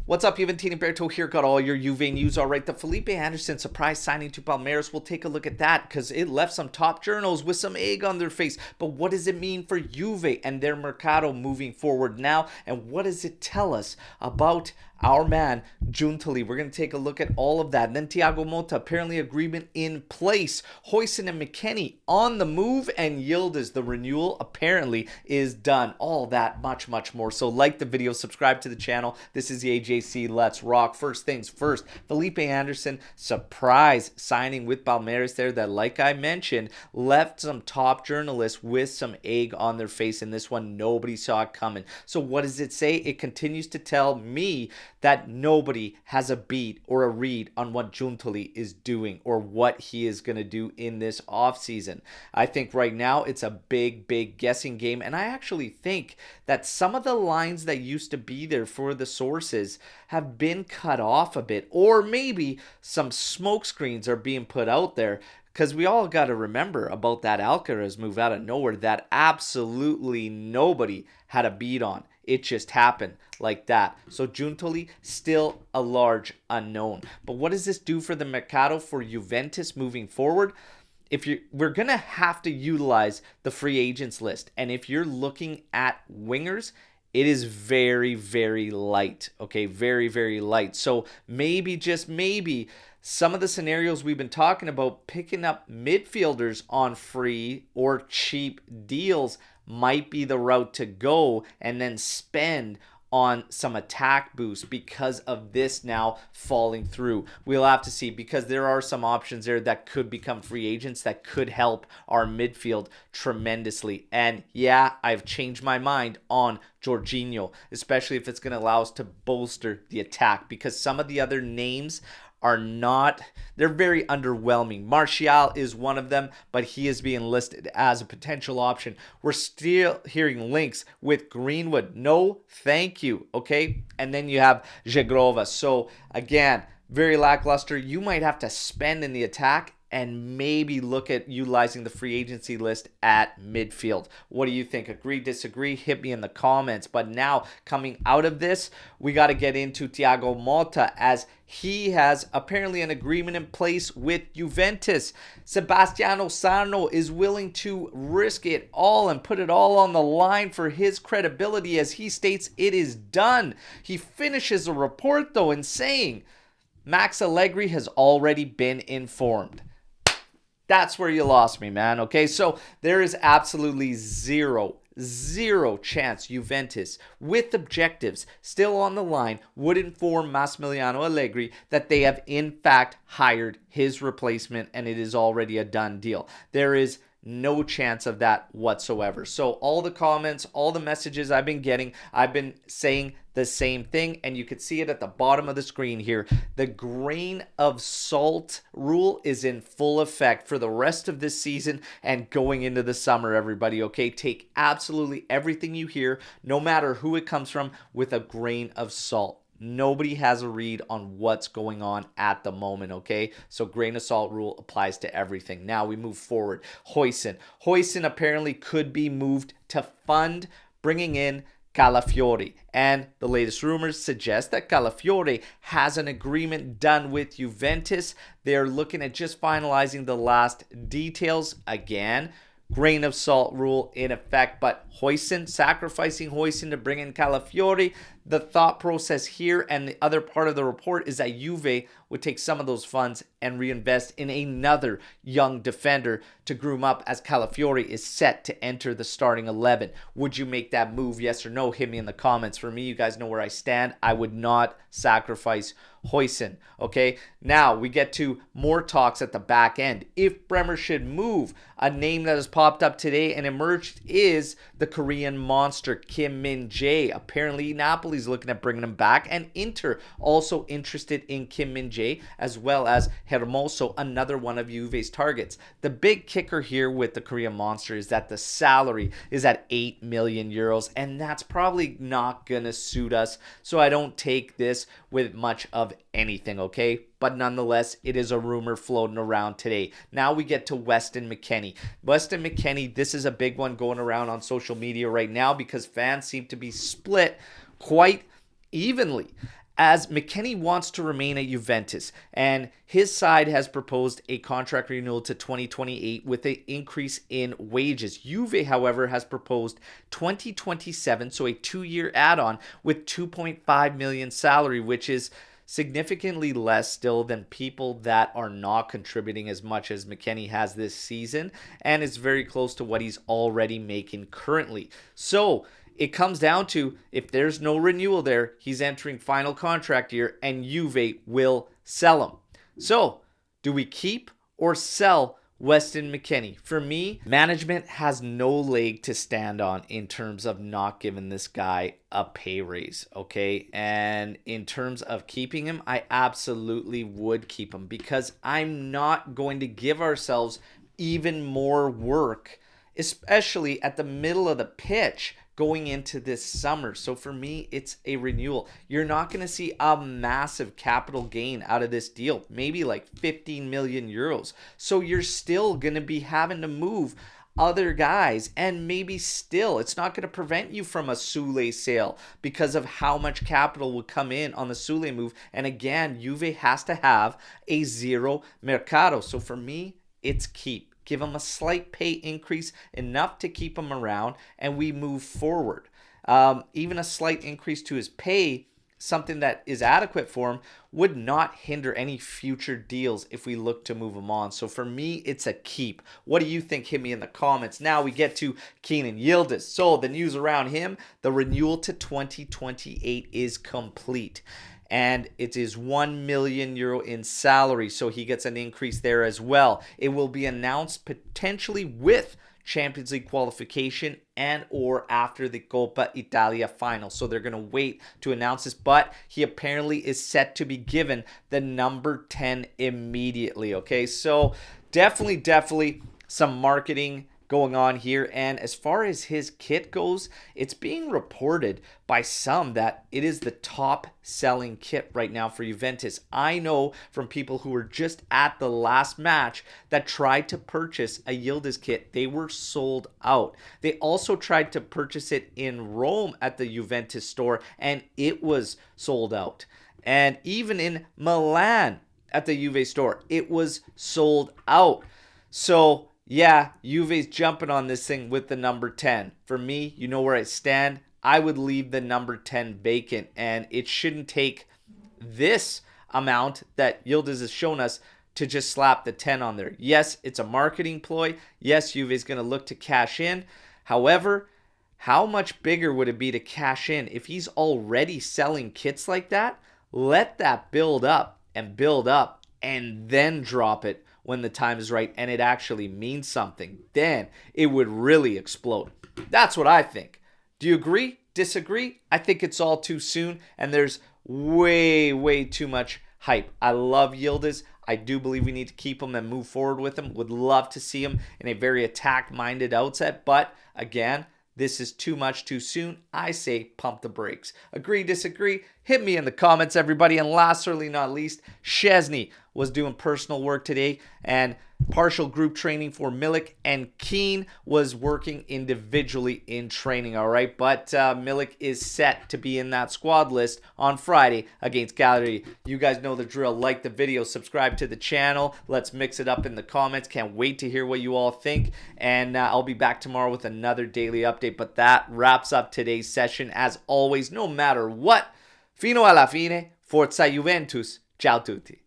What's up, Juventini? Alberto here. Got all your Juve news. All right, the Felipe Anderson surprise signing to Palmeiras. We'll take a look at that because it left some top journals with some egg on their face. But what does it mean for Juve and their mercado moving forward now? And what does it tell us about our man, Juntali? We're going to take a look at all of that. And then Thiago Motta, apparently agreement in place. Huijsen and Mckennie on the move. And Yildiz, the renewal, apparently is done. All that, much more. So like the video, subscribe to the channel. This is the AJC. Let's rock. First things first, Felipe Anderson, surprise signing with Palmeiras there that, like I mentioned, left some top journalists with some egg on their face. In this one, nobody saw it coming. So what does it say? It continues to tell me that nobody has a beat or a read on what Juntali is doing or what he is going to do in this offseason. I think right now it's a big guessing game, and I actually think that some of the lines that used to be there for the sources have been cut off a bit, or maybe some smoke screens are being put out there. Because we all got to remember about that Alcaraz move out of nowhere that absolutely nobody had a beat on. It just happened like that. So Juntali, still a large unknown. But what does this do for the mercado for Juventus moving forward? We're going to have to utilize the free agents list. And if you're looking at wingers, it is very light. Okay, very light. So maybe, just maybe, some of the scenarios we've been talking about, picking up midfielders on free or cheap deals, might be the route to go, and then spend on some attack boost because of this now falling through. We'll have to see, because there are some options there that could become free agents that could help our midfield tremendously. And yeah, I've changed my mind on Jorginho, especially if it's going to allow us to bolster the attack, because some of the other names are not, they're very underwhelming. Martial is one of them, but he is being listed as a potential option. We're still hearing links with Greenwood. No, thank you. Okay. And then you have Jagrova. So again, very lackluster. You might have to spend in the attack and maybe look at utilizing the free agency list at midfield. What do you think? Agree, disagree? Hit me in the comments. But now, coming out of this, we got to get into Thiago Motta, as he has apparently an agreement in place with Juventus. Sebastiano Sarno is willing to risk it all and put it all on the line for his credibility, as he states it is done. He finishes a report, though, in saying Max Allegri has already been informed. That's where you lost me, man. Okay, so there is absolutely zero chance Juventus, with objectives still on the line, would inform Massimiliano Allegri that they have in fact hired his replacement and it is already a done deal. There is no chance of that whatsoever. So all the comments, all the messages I've been getting, I've been saying the same thing, and you can see it at the bottom of the screen here. The grain of salt rule is in full effect for the rest of this season and going into the summer, everybody. Okay, take absolutely everything you hear, no matter who it comes from, with a grain of salt. Nobody has a read on what's going on at the moment, okay? So grain of salt rule applies to everything. Now we move forward. Huijsen apparently could be moved to fund bringing in Calafiori. And the latest rumors suggest that Calafiori has an agreement done with Juventus. They're looking at just finalizing the last details. Again, grain of salt rule in effect, but Huijsen, sacrificing Huijsen to bring in Calafiori, the thought process here and the other part of the report is that Juve would take some of those funds and reinvest in another young defender to groom up, as Calafiori is set to enter the starting 11. Would you make that move? Yes or no? Hit me in the comments. For me, you guys know where I stand. I would not sacrifice Huijsen. Okay, now we get to more talks at the back end. If Bremer should move, a name that has popped up today and emerged is the Korean monster Kim Min-jae. Apparently Napoli's looking at bringing him back, and Inter also interested in Kim Min-jae, as well as Hermoso, another one of Juve's targets. The big kicker here with the Korean monster is that the salary is at 8 million euros, and that's probably not gonna suit us, so I don't take this with much of anything, okay? But nonetheless, it is a rumor floating around today. Now we get to Weston Mckennie. Weston Mckennie, this is a big one going around on social media right now because fans seem to be split quite evenly as Mckennie wants to remain at Juventus, and his side has proposed a contract renewal to 2028 with an increase in wages. Juve, however, has proposed 2027, so a 2-year add-on with 2.5 million salary, which is significantly less still than people that are not contributing as much as Mckennie has this season, and it's very close to what he's already making currently. So it comes down to, if there's no renewal there, he's entering final contract year and Juve will sell him. So do we keep or sell Weston Mckennie? For me, management has no leg to stand on in terms of not giving this guy a pay raise, okay? And in terms of keeping him, I absolutely would keep him, because I'm not going to give ourselves even more work, especially at the middle of the pitch going into this summer. So for me, it's a renewal. You're not going to see a massive capital gain out of this deal, maybe like 15 million euros. So you're still going to be having to move other guys, and maybe still it's not going to prevent you from a Sule sale because of how much capital will come in on the Sule move. And again, Juve has to have a zero mercado. So for me, it's keep. Give him a slight pay increase, enough to keep him around, and we move forward. Even a slight increase to his pay, something that is adequate for him, would not hinder any future deals if we look to move him on. So for me, it's a keep. What do you think? Hit me in the comments. Now we get to Kenan Yildiz. So the news around him, the renewal to 2028 is complete. And it is 1 million euro in salary, so he gets an increase there as well. It will be announced potentially with Champions League qualification and or after the Coppa Italia final. So they're going to wait to announce this, but he apparently is set to be given the number 10 immediately, okay? So definitely some marketing going on here. And as far as his kit goes, it's being reported by some that it is the top selling kit right now for Juventus. I know from people who were just at the last match that tried to purchase a Yildiz kit, they were sold out. They also tried to purchase it in Rome at the Juventus store, and it was sold out. And even in Milan at the Juve store, it was sold out. So yeah, Juve's jumping on this thing with the number 10. For me, you know where I stand. I would leave the number 10 vacant, and it shouldn't take this amount that Yildiz has shown us to just slap the 10 on there. Yes, it's a marketing ploy. Yes, Juve's going to look to cash in. However, how much bigger would it be to cash in if he's already selling kits like that? Let that build up and then drop it when the time is right and it actually means something. Then it would really explode. That's what I think. Do you agree? Disagree? I think it's all too soon, and there's way too much hype. I love Yildiz. I do believe we need to keep him and move forward with him. Would love to see him in a very attack-minded outset, but again, this is too much too soon. I say pump the brakes. Agree, disagree? Hit me in the comments, everybody. And last, certainly not least, Szczesny was doing personal work today, and partial group training for Milik, and Keane was working individually in training, all right? But Milik is set to be in that squad list on Friday against Gallery. You guys know the drill. Like the video, subscribe to the channel. Let's mix it up in the comments. Can't wait to hear what you all think, and I'll be back tomorrow with another daily update. But that wraps up today's session. As always, no matter what, fino alla fine, forza Juventus. Ciao tutti.